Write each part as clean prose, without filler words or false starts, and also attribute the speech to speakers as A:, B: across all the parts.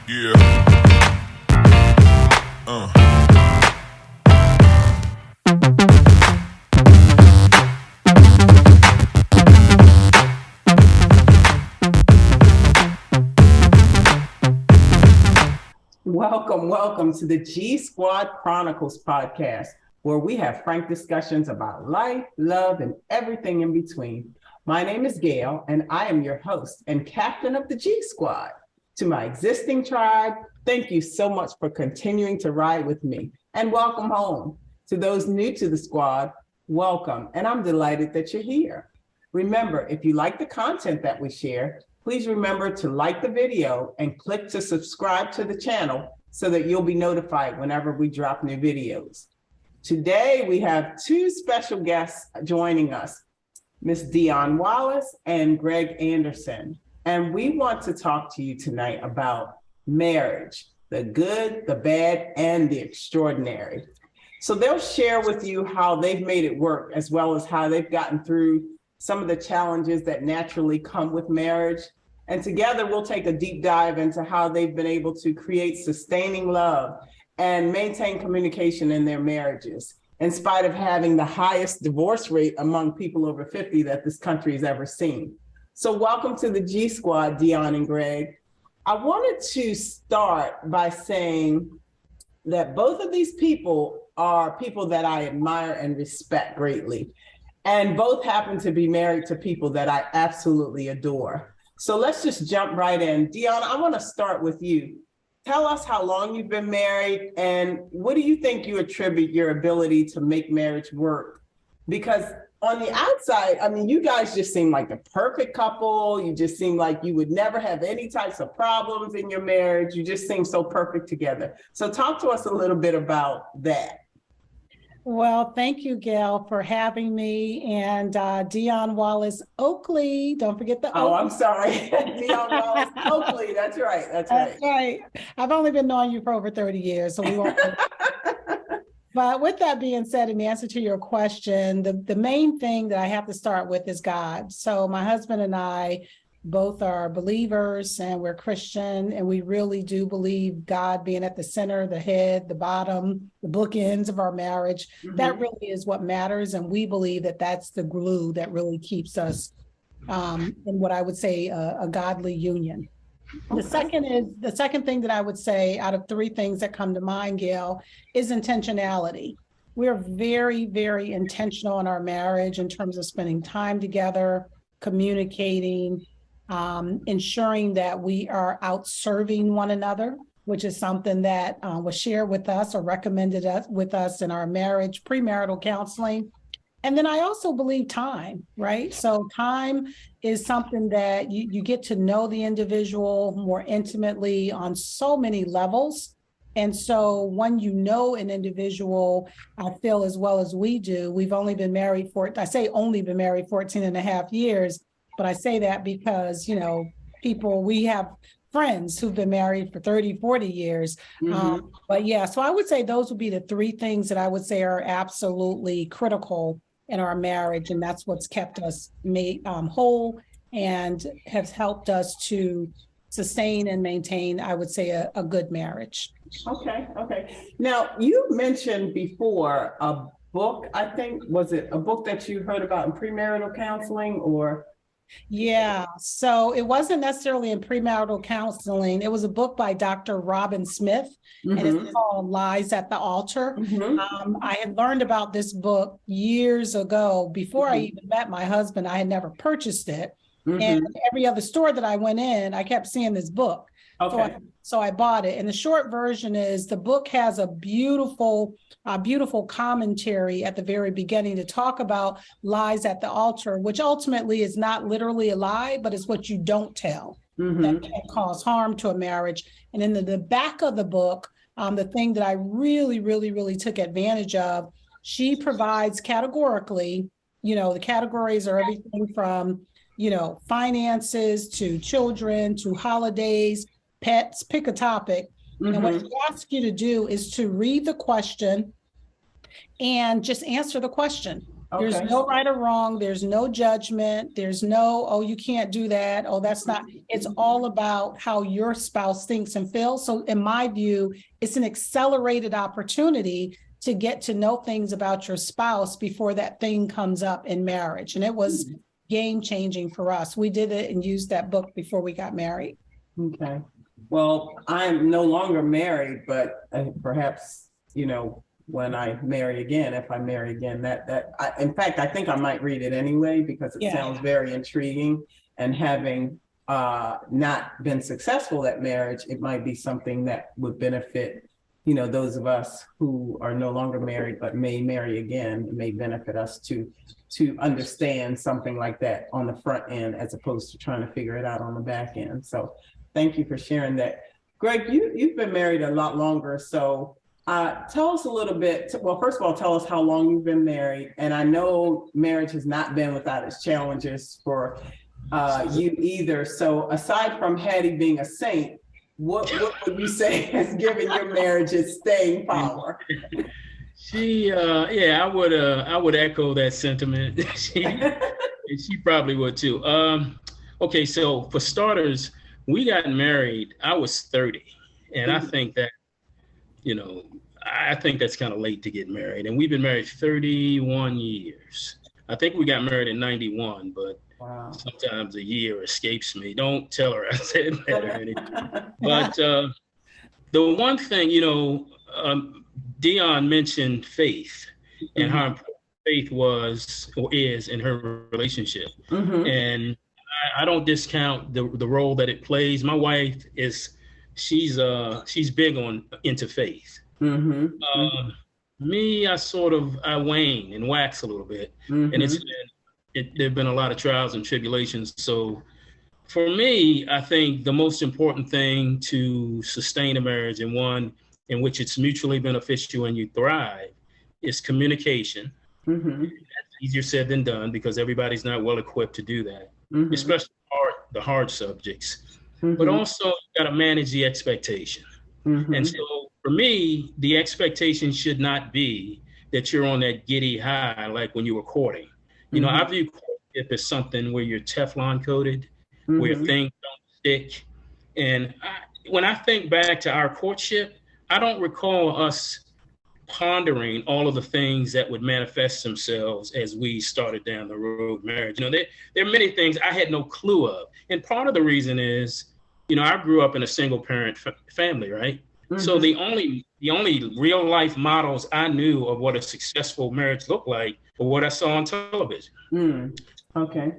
A: Yeah. Uh.
B: Welcome to the G Squad Chronicles podcast, where we have frank discussions about life, love, and everything in between. My name is Gail, and I am your host and captain of the G Squad. To my existing tribe, thank you so much for continuing to ride with me, and welcome home. To those new to the squad, welcome, and I'm delighted that you're here. Remember, if you like the content that we share, please remember to like the video and click to subscribe to the channel so that you'll be notified whenever we drop new videos. Today, we have two special guests joining us, Ms. Dion Wallace and Greg Anderson. And we want to talk to you tonight about marriage, the good, the bad, and the extraordinary. So they'll share with you how they've made it work, as well as how they've gotten through some of the challenges that naturally come with marriage. And together we'll take a deep dive into how they've been able to create sustaining love and maintain communication in their marriages, in spite of having the highest divorce rate among people over 50 that this country has ever seen. So welcome to the G Squad, Dion and Greg. I wanted to start by saying that both of these people are people that I admire and respect greatly. And both happen to be married to people that I absolutely adore. So let's just jump right in. Dion, I want to start with you. Tell us how long you've been married and what do you think you attribute your ability to make marriage work? Because on the outside, I mean, you guys just seem like the perfect couple. You just seem like you would never have any types of problems in your marriage. You just seem so perfect together. So talk to us a little bit about that.
C: Well, thank you, Gail, for having me. And Dion Wallace Oakley, don't forget the
B: Oh, I'm sorry. Dion Wallace Oakley, that's right. That's
C: right. I've only been knowing you for over 30 years, so we won't. But with that being said, in answer to your question, the main thing that I have to start with is God. So my husband and I both are believers and we're Christian, and we really do believe God being at the center, the head, the bottom, the bookends of our marriage. Mm-hmm. That really is what matters. And we believe that that's the glue that really keeps us in what I would say a godly union. Okay. The second thing that I would say out of three things that come to mind, Gail, is intentionality. We're very, very intentional in our marriage in terms of spending time together, communicating, ensuring that we are out serving one another, which is something that was shared with us or recommended with us in our marriage premarital counseling. And then I also believe time, right? So time is something that you get to know the individual more intimately on so many levels. And so when you know an individual, I feel as well as we do, we've only been married only been married 14 and a half years. But I say that because, we have friends who've been married for 30, 40 years. Mm-hmm. But yeah, so I would say those would be the three things that I would say are absolutely critical in our marriage. And that's what's kept us whole and has helped us to sustain and maintain, I would say, a good marriage.
B: Okay. Now, you mentioned before a book, I think, was it a book that you heard about in premarital counseling or?
C: Yeah, so it wasn't necessarily in premarital counseling. It was a book by Dr. Robin Smith, mm-hmm. and it's called Lies at the Altar. Mm-hmm. I had learned about this book years ago. Before mm-hmm. I even met my husband, I had never purchased it. Mm-hmm. And every other store that I went in, I kept seeing this book. Okay. So I bought it. And the short version is the book has a beautiful commentary at the very beginning to talk about lies at the altar, which ultimately is not literally a lie, but it's what you don't tell mm-hmm. that can cause harm to a marriage. And in the back of the book, the thing that I really, really, really took advantage of, she provides categorically, the categories are everything from, finances to children to holidays, pets, pick a topic. Mm-hmm. And what she asks you to do is to read the question and just answer the question. There's
B: Okay.
C: no right or wrong. There's no judgment. There's no, oh, you can't do that. Oh, that's not. It's all about how your spouse thinks and feels. So in my view, it's an accelerated opportunity to get to know things about your spouse before that thing comes up in marriage. And it was game changing for us. We did it and used that book before we got married.
B: Okay. Well, I'm no longer married, but perhaps, when I marry again, if I marry again, in fact, I think I might read it anyway because it sounds very intriguing. And having not been successful at marriage, it might be something that would benefit, those of us who are no longer married but may marry again. It may benefit us to understand something like that on the front end as opposed to trying to figure it out on the back end. So thank you for sharing that. Greg, you've been married a lot longer, so tell us a little bit. Well, first of all, tell us how long you've been married. And I know marriage has not been without its challenges for you either. So aside from Hattie being a saint, what would you say has given your marriage its staying power?
A: I would echo that sentiment. she probably would too. Okay, so for starters, we got married, I was 30. And I think that, I think that's kind of late to get married. And we've been married 31 years. I think we got married in 91, but wow. Sometimes a year escapes me. Don't tell her I said that or anything. But the one thing, Dion mentioned faith and how important faith was or is in her relationship. And I don't discount the role that it plays. My wife she's big into faith. Me, I wane and wax a little bit, and there've been a lot of trials and tribulations. So for me, I think the most important thing to sustain a marriage and one in which it's mutually beneficial and you thrive is communication. That's easier said than done because everybody's not well equipped to do that, especially the hard subjects. But also you got to manage the expectation. And so for me, the expectation should not be that you're on that giddy high like when you were courting. I view courtship as something where you're Teflon coated, where things don't stick. And when I think back to our courtship, I don't recall us pondering all of the things that would manifest themselves as we started down the road marriage. There are many things I had no clue of. And part of the reason is, I grew up in a single parent family, right? So the only real life models I knew of what a successful marriage looked like were what I saw on television.
B: Okay.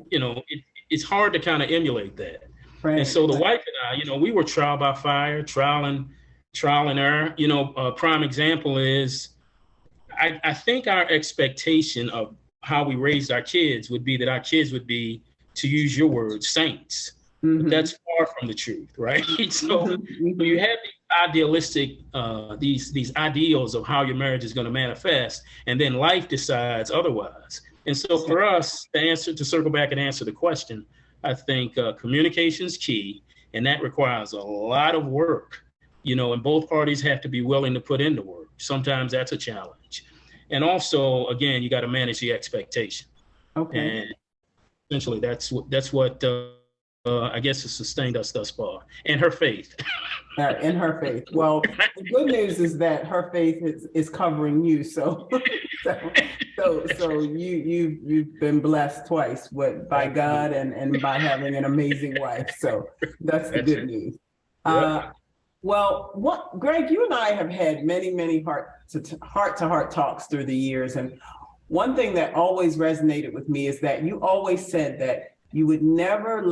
A: It's hard to kind of emulate that. Right. And so the wife and I, we were trial by fire, trial and error. A prime example is I think our expectation of how we raised our kids would be that our kids would be, to use your words, saints. But that's far from the truth, right? So you have these idealistic, these ideals of how your marriage is going to manifest, and then life decides otherwise. And so for us, to circle back and answer the question, I think communication is key, and that requires a lot of work, and both parties have to be willing to put in the work. Sometimes that's a challenge. And also, again, you got to manage the expectation. Okay. And essentially, that's what I guess has sustained us thus far, and her faith.
B: In her faith. Well, the good news is that her faith is covering you. So you've been blessed twice by God and by having an amazing wife. So that's the good news. Yeah. Greg, you and I have had many heart-to-heart talks through the years, and one thing that always resonated with me is that you always said that you would never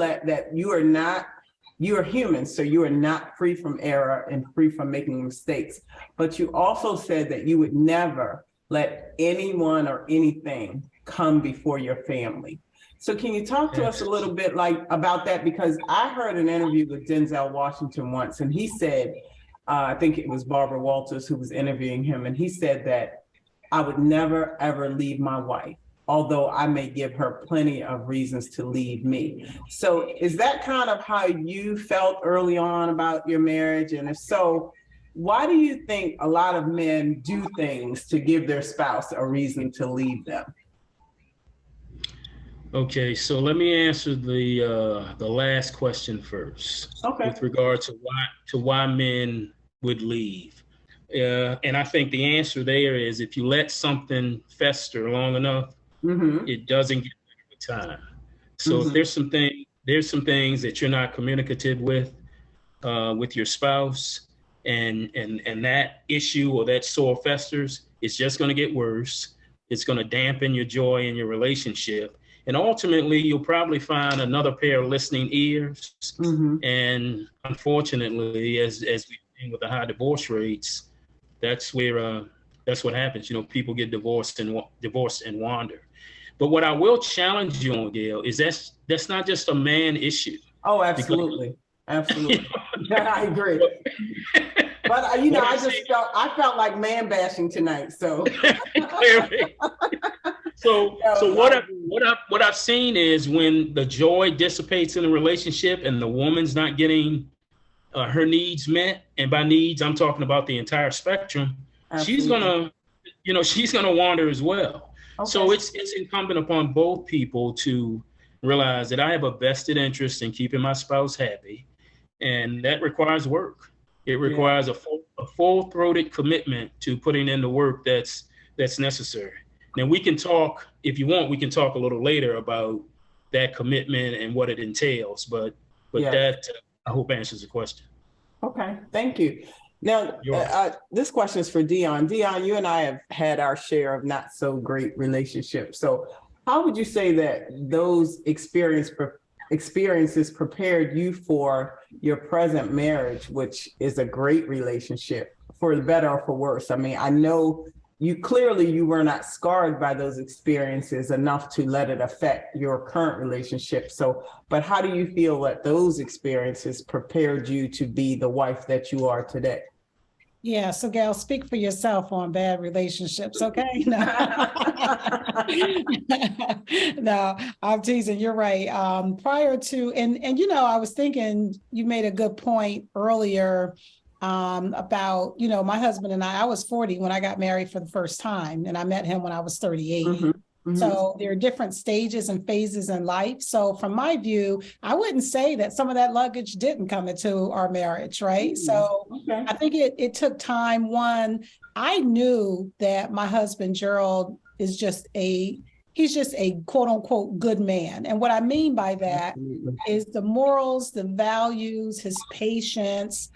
B: you are human, so you are not free from error and free from making mistakes. But you also said that you would never let anyone or anything come before your family. So can you talk to us a little bit about that? Because I heard an interview with Denzel Washington once, and he said, I think it was Barbara Walters who was interviewing him, and he said that I would never, ever leave my wife, although I may give her plenty of reasons to leave me. So is that kind of how you felt early on about your marriage? And if so, why do you think a lot of men do things to give their spouse a reason to leave them?
A: Okay, so let me answer the last question first,
B: Okay.
A: with regard to why men would leave. And I think the answer there is, if you let something fester long enough, it doesn't get better with time. So if there's some things that you're not communicative with your spouse, and that issue or that sore festers, it's just going to get worse. It's going to dampen your joy in your relationship. And ultimately, you'll probably find another pair of listening ears. And unfortunately, as we've seen with the high divorce rates, that's what happens. You know, people get divorced and wander. But what I will challenge you on, Gail, is that's not just a man issue.
B: Oh, absolutely. Absolutely. I agree. But I felt like man bashing tonight. So
A: So what I've seen is, when the joy dissipates in a relationship and the woman's not getting her needs met, and by needs I'm talking about the entire spectrum, she's gonna wander as well. Okay. So it's incumbent upon both people to realize that I have a vested interest in keeping my spouse happy, and that requires work. It requires a full-throated commitment to putting in the work that's necessary. Now, we can talk, if you want, we can talk a little later about that commitment and what it entails, but that I hope answers the question.
B: Okay, thank you. Now, this question is for Dion. Dion, you and I have had our share of not so great relationships. So how would you say that those experiences prepared you for your present marriage, which is a great relationship, for the better or for worse? I mean, I know you were not scarred by those experiences enough to let it affect your current relationship. So, but how do you feel that those experiences prepared you to be the wife that you are today?
C: Yeah, so Gail, speak for yourself on bad relationships, okay? No, no, I'm teasing. You're right. Prior to, and you know, I was thinking you made a good point earlier about, you know, my husband and I was 40 when I got married for the first time, and I met him when I was 38. So there are different stages and phases in life. So from my view, I wouldn't say that some of that luggage didn't come into our marriage, right? So I think it took time. One, I knew that my husband, Gerald, he's just a quote unquote good man. And what I mean by that is the morals, the values, his patience.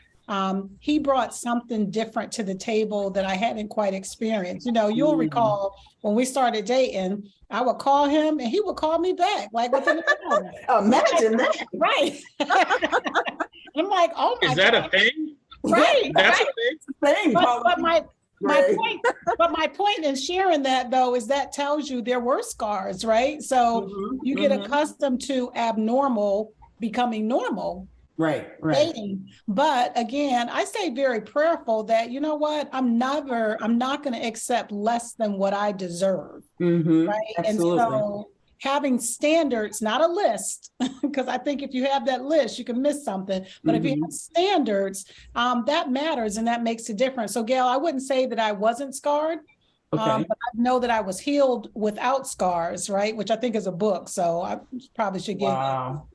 C: He brought something different to the table that I hadn't quite experienced. You know, you'll recall when we started dating, I would call him and he would call me back, like within an hour.
B: Imagine that.
C: Right. I'm like, oh my God.
A: Is that a thing?
C: Right.
A: That's
C: right.
A: a thing.
C: But my point in sharing that, though, is that tells you there were scars, right? So you get accustomed to abnormal becoming normal.
B: Right.
C: Dating. But again, I stay very prayerful that, you know what, I'm not going to accept less than what I deserve. Right. Absolutely. And so having standards, not a list, because I think if you have that list, you can miss something. But if you have standards, that matters and that makes a difference. So Gail, I wouldn't say that I wasn't scarred. But I know that I was healed without scars, right? Which I think is a book. So I probably should get.
B: Wow.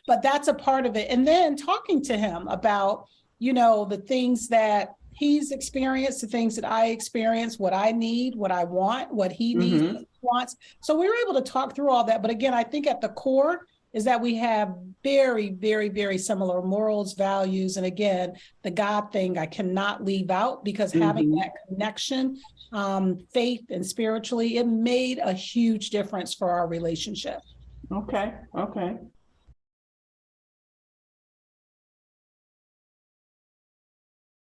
C: But that's a part of it. And then talking to him about, you know, the things that he's experienced, the things that I experience, what I need, what I want, what he needs, what he wants. So we were able to talk through all that. But again, I think at the core is that we have very, very, very similar morals, values. And again, the God thing I cannot leave out, because having that connection, faith and spiritually, it made a huge difference for our relationship.
B: Okay.